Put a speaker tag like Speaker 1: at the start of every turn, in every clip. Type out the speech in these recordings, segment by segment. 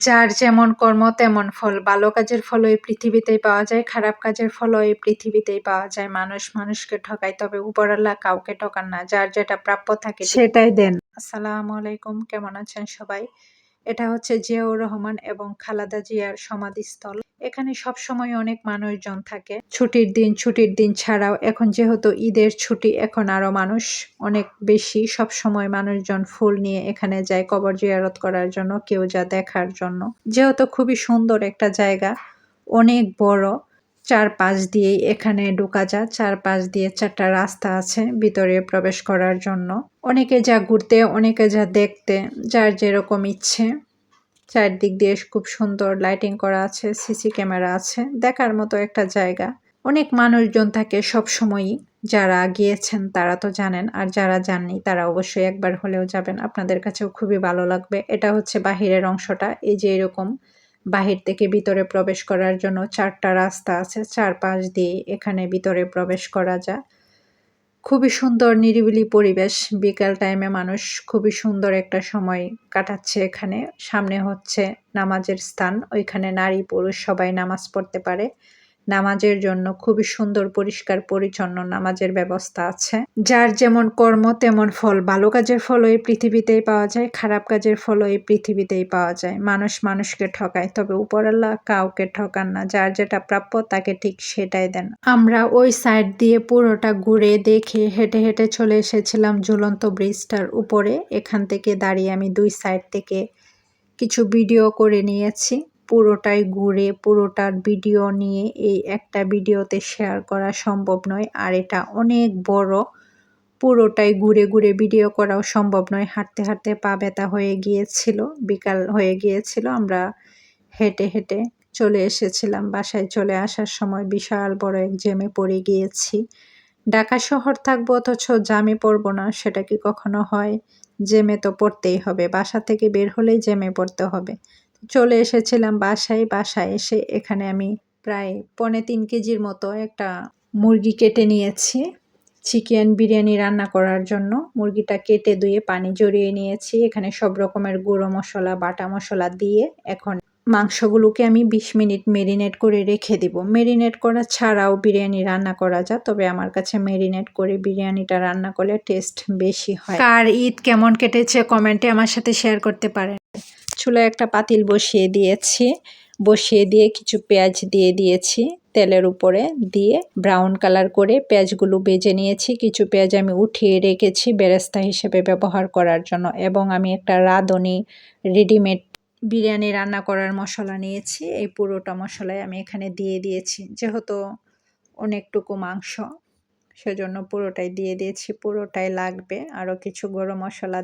Speaker 1: যার যেমন কর্ম তেমন ফল। ভালো কাজের ফলও এই পৃথিবীতেই পাওয়া যায়, খারাপ কাজের ফলও এই পৃথিবীতেই পাওয়া যায়। মানুষ মানুষকে ঠকায়, তবে উপরওয়ালা কাউকে ঠকান না। যার যেটা প্রাপ্য থাকে সেটাই দেন। আসসালামু আলাইকুম, কেমন আছেন সবাই? এটা হচ্ছে জিয়াউর রহমান এবং খালেদা জিয়ার সমাধিস্থল। এখানে সবসময় অনেক মানুষজন থাকে। ছুটির দিন ছাড়াও এখন যেহেতু ঈদের ছুটি, এখন আরো মানুষ অনেক বেশি। সবসময় মানুষজন ফুল নিয়ে এখানে যায় কবর জিয়ারত করার জন্য, কেউ যা দেখার জন্য। যেহেতু খুবই সুন্দর একটা জায়গা, অনেক বড়, চারপাশ দিয়েই এখানে ঢোকা যায়। চারপাশ দিয়ে 4টা রাস্তা আছে ভিতরে প্রবেশ করার জন্য। অনেকে যা ঘুরতে, অনেকে যা দেখতে, যার যেরকম ইচ্ছে। চারদিক দিয়ে খুব সুন্দর লাইটিং করা আছে, সিসি ক্যামেরা আছে, দেখার মতো একটা জায়গা। অনেক মানুষজন থাকে সব সময়ই। যারা গিয়েছেন তারা তো জানেন, আর যারা যাননি তারা অবশ্যই একবার হলেও যাবেন, আপনাদের কাছেও খুবই ভালো লাগবে। এটা হচ্ছে বাহিরের অংশটা। এই যে এরকম বাহির থেকে ভিতরে প্রবেশ করার জন্য 4টা রাস্তা আছে, চারপাশ দিয়ে এখানে ভিতরে প্রবেশ করা যায়। খুবই সুন্দর নিরিবিলি পরিবেশ। বিকাল টাইমে মানুষ খুবই সুন্দর একটা সময় কাটাচ্ছে এখানে। সামনে হচ্ছে নামাজের স্থান, ওইখানে নারী পুরুষ সবাই নামাজ পড়তে পারে। নামাজের জন্য খুবই সুন্দর পরিষ্কার পরিচ্ছন্ন নামাজের ব্যবস্থা আছে। যার যেমন কর্ম তেমন ফল। ভালো কাজের ফলও এই পৃথিবীতেই পাওয়া যায়, খারাপ কাজের ফলও এই পৃথিবীতেই পাওয়া যায়। মানুষ মানুষকে ঠকায়, তবে উপরওয়ালা কাউকে ঠকান না। যার যেটা প্রাপ্য তাকে ঠিক সেটাই দেন। আমরা ওই সাইড দিয়ে পুরোটা ঘুরে দেখে হেঁটে হেঁটে চলে এসেছিলাম ঝুলন্ত ব্রিজটার উপরে। এখান থেকে দাঁড়িয়ে আমি 2 সাইড থেকে কিছু ভিডিও করে নিয়েছি। পুরোটাই ঘুরে পুরোটার ভিডিও নিয়ে এই একটা ভিডিওতে শেয়ার করা সম্ভব নয়, আর এটা অনেক বড়। পুরোটাই ঘুরে ঘুরে ভিডিও করাও সম্ভব নয়। হাঁটতে হাঁটতে পা ব্যথা হয়ে গিয়েছিল, বিকাল হয়ে গিয়েছিল। আমরা হেঁটে হেঁটে চলে এসেছিলাম। বাসায় চলে আসার সময় বিশাল বড় এক জ্যামে পড়ে গিয়েছি। ঢাকা শহর থাকবো অথচ জ্যামে পড়বো না, সেটা কি কখনো হয়? জ্যামে তো পড়তেই হবে, বাসা থেকে বের হলেই জ্যামে পড়তে হবে। চলে এসেছিলাম বাসায় এসে এখানে আমি প্রায় 3.25 কেজির মতো একটা মুরগি কেটে নিয়েছি চিকেন বিরিয়ানি রান্না করার জন্য। মুরগিটা কেটে ধুয়ে পানি ঝরিয়ে নিয়েছি। এখানে সব রকমের গুঁড়ো মশলা, বাটা মশলা দিয়ে এখন মাংসগুলোকে আমি 20 মিনিট মেরিনেট করে রেখে দিব। মেরিনেট করা ছাড়াও বিরিয়ানি রান্না করা যায়, তবে আমার কাছে মেরিনেট করে বিরিয়ানিটা রান্না করলে টেস্ট বেশি হয়। কার ঈদ কেমন কেটেছে কমেন্টে আমার সাথে শেয়ার করতে পারেন। চুলায় একটা পাতিল বসিয়ে দিয়েছি, বসিয়ে দিয়ে কিছু পেঁয়াজ দিয়ে দিয়েছি তেলের উপরে, দিয়ে ব্রাউন কালার করে পেঁয়াজগুলো ভেজে নিয়েছি। কিছু পেঁয়াজ আমি উঠিয়ে রেখেছি বেরেস্তা হিসেবে ব্যবহার করার জন্য, এবং আমি একটা রাঁধুনি রেডিমেড বিরিয়ানি রান্না করার মশলা নিয়েছি। এই পুরোটা মশলাই আমি এখানে দিয়ে দিয়েছি। যেহেতু অনেকটুকু মাংস, সেজন্য পুরোটাই দিয়ে দিয়েছি, পুরোটাই লাগবে। আরও কিছু গুঁড়ো মশলা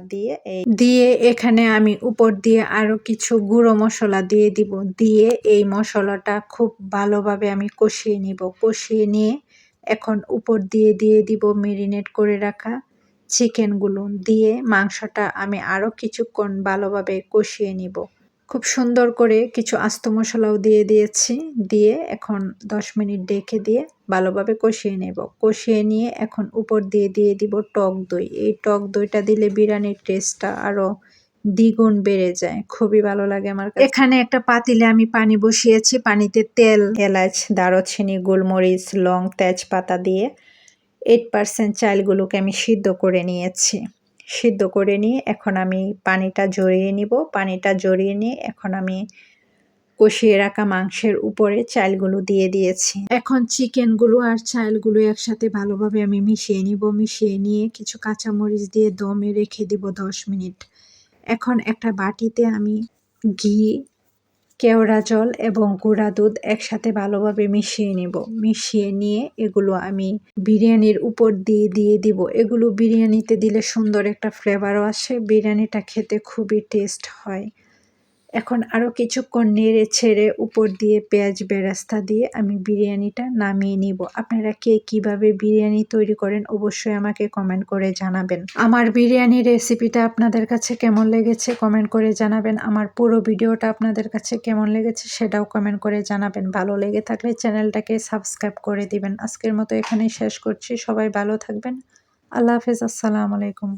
Speaker 1: দিয়ে এখানে আমি উপর দিয়ে আরও কিছু গুঁড়ো মশলা দিয়ে দিব। দিয়ে এই মশলাটা খুব ভালোভাবে আমি কষিয়ে নিব। কষিয়ে নিয়ে এখন উপর দিয়ে দিব মেরিনেট করে রাখা চিকেনগুলো। দিয়ে মাংসটা আমি আরও কিছুক্ষণ ভালোভাবে কষিয়ে নিব। খুব সুন্দর করে কিছু আস্ত মশলাও দিয়ে দিয়েছি। দিয়ে এখন 10 মিনিট ঢেকে দিয়ে ভালোভাবে কষিয়ে নেব। কষিয়ে নিয়ে এখন উপর দিয়ে দিব টক দই। এই টক দইটা দিলে বিরিয়ানির টেস্টটা আরও দ্বিগুণ বেড়ে যায়, খুবই ভালো লাগে আমার কাছে। এখানে একটা পাতিলে আমি পানি বসিয়েছি, পানিতে তেল, এলাচ, দারুচিনি, গোলমরিচ, লং, তেজপাতা দিয়ে 8% চালগুলোকে আমি সিদ্ধ করে নিয়েছি। সিদ্ধ করে নিয়ে এখন আমি পানিটা ঝরিয়ে নিব। পানিটা ঝরিয়ে নিয়ে এখন আমি কষিয়ে রাখা মাংসের উপরে চালগুলো দিয়ে দিয়েছি। এখন চিকেনগুলো আর চালগুলো একসাথে ভালোভাবে আমি মিশিয়ে নিব। মিশিয়ে নিয়ে কিছু কাঁচামরিচ দিয়ে দমে রেখে দিব 10 মিনিট। এখন একটা বাটিতে আমি ঘি, কেওড়া জল এবং গুঁড়া দুধ একসাথে ভালোভাবে মিশিয়ে নিব। মিশিয়ে নিয়ে এগুলো আমি বিরিয়ানির উপর দিয়ে দিব। এগুলো বিরিয়ানিতে দিলে সুন্দর একটা ফ্লেভারও আসে, বিরিয়ানিটা খেতে খুবই টেস্ট হয়। এখন আরও কিছুক্ষণ নেড়ে ছেড়ে উপর দিয়ে পেঁয়াজ বেরেস্তা দিয়ে আমি বিরিয়ানিটা নামিয়ে নিব। আপনারা কে কীভাবে বিরিয়ানি তৈরি করেন অবশ্যই আমাকে কমেন্ট করে জানাবেন। আমার বিরিয়ানি রেসিপিটা আপনাদের কাছে কেমন লেগেছে কমেন্ট করে জানাবেন। আমার পুরো ভিডিওটা আপনাদের কাছে কেমন লেগেছে সেটাও কমেন্ট করে জানাবেন। ভালো লেগে থাকলে চ্যানেলটাকে সাবস্ক্রাইব করে দিবেন। আজকের মতো এখানেই শেষ করছি। সবাই ভালো থাকবেন। আল্লাহ হাফেজ। আসসালামু আলাইকুম।